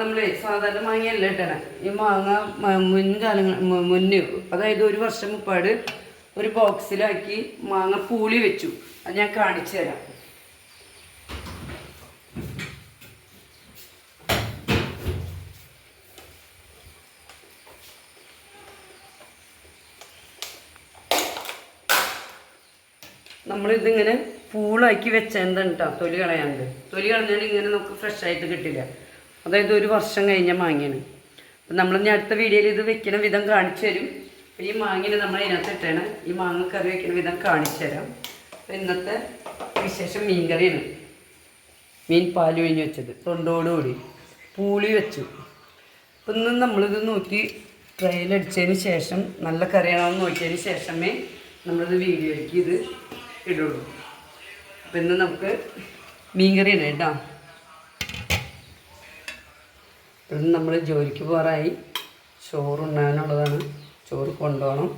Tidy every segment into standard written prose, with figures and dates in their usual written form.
നമ്മൾ സാധാരണ മാങ്ങയല്ല ഇട്ടണേ. ഈ മാങ്ങ മുന്നേ അതായത് ഒരു വർഷം മുപ്പാട് ഒരു ബോക്സിലാക്കി മാങ്ങ പൂളി വെച്ചു. അത് ഞാൻ കാണിച്ചു തരാം. നമ്മളിതിങ്ങനെ പൂളാക്കി വെച്ചെന്താണ് കേട്ടോ, തൊലി കളയാണ്ട്. തൊലി കളഞ്ഞാൽ ഇങ്ങനെ നമുക്ക് ഫ്രഷായിട്ട് കിട്ടില്ല. അതായത് ഒരു വർഷം കഴിഞ്ഞ മാങ്ങയാണ്. അപ്പം നമ്മളിനി അടുത്ത വീഡിയോയിൽ ഇത് വെക്കുന്ന വിധം കാണിച്ചു തരും. അപ്പം ഈ മാങ്ങേനെ നമ്മൾ ഇതിനകത്ത് ഇട്ടാണ് ഈ മാങ്ങ കറി വെക്കുന്ന വിധം കാണിച്ചു തരാം. അപ്പം ഇന്നത്തെ വിശേഷം മീൻ കറിയാണ്. മീൻ പാൽ ഒഴിഞ്ഞ് വെച്ചത് തൊണ്ടോടുകൂടി പൂളി വെച്ചു. അപ്പം ഇന്ന് നമ്മളിത് നോക്കി ട്രയലടിച്ചതിന് ശേഷം നല്ല കറിയാണെന്ന് നോക്കിയതിന് ശേഷമേ നമ്മളിത് വീഡിയോയ്ക്ക് ഇത് ഇടുള്ളൂ. അപ്പം ഇന്ന് നമുക്ക് മീൻ കറിയാണ് കേട്ടോ. ഇപ്പം നമ്മൾ ജോലിക്ക് പോകാറായി. ചോറുണ്ണാനുള്ളതാണ്. ചോറ് കൊണ്ടുപോകണം.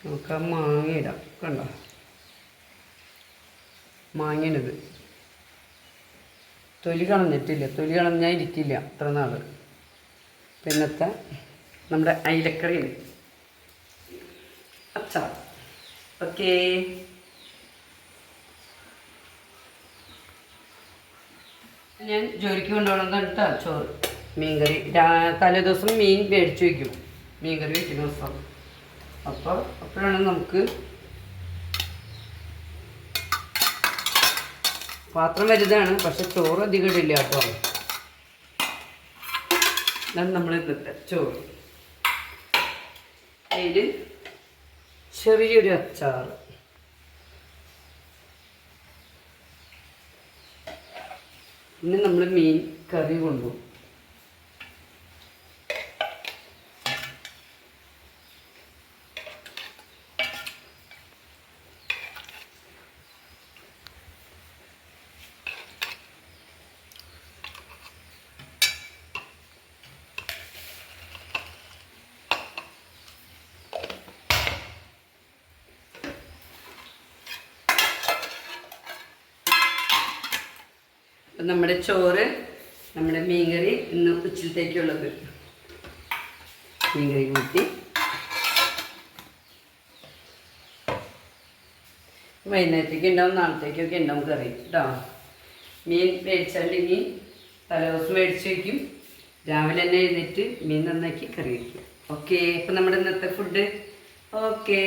നമുക്ക് ആ മാങ്ങ ഇടാം. കണ്ടോ, മാങ്ങേനത് തൊലി കളഞ്ഞിട്ടില്ല. തൊലി കളഞ്ഞാൽ ഇരിക്കില്ല അത്ര നാൾ. പിന്നത്തെ നമ്മുടെ അയിലക്കറിയാണ് അച്ചാർ. ഓക്കേ, ഞാൻ ജോലിക്ക് കൊണ്ടുപോകണം കേട്ടോ. ചോറ് മീൻ കറി തലേ ദിവസം മീൻ മേടിച്ച് വയ്ക്കും. മീൻ കറി വയ്ക്കുന്ന ദിവസം. അപ്പോഴാണ് നമുക്ക് പാത്രം വലുതാണ്, പക്ഷെ ചോറ് അധികം ഇടില്ല കേട്ടോ. ഇതാണ് നമ്മൾ ഇന്നത്തെ ചോറ്. അതിൽ ചെറിയൊരു അച്ചാർ. പിന്നെ നമ്മൾ മീൻ കറി കൊണ്ടുപോകും. നമ്മുടെ ചോറ്, നമ്മുടെ മീൻകറി ഇന്ന് ഉച്ചത്തേക്കുള്ളത്. മീൻകറി കൂട്ടി വൈകുന്നേരത്തേക്ക് ഉണ്ടാവും, നാളത്തേക്കൊക്കെ ഉണ്ടാവും കറി കേട്ടോ. മീൻ മേടിച്ചാണ്ടെങ്കിൽ തലേദിവസം മേടിച്ച് വയ്ക്കും. രാവിലെ തന്നെ എഴുന്നേറ്റ് മീൻ നന്നാക്കി കറി വയ്ക്കും. ഓക്കെ, ഇപ്പം നമ്മുടെ ഇന്നത്തെ ഫുഡ്. ഓക്കേ.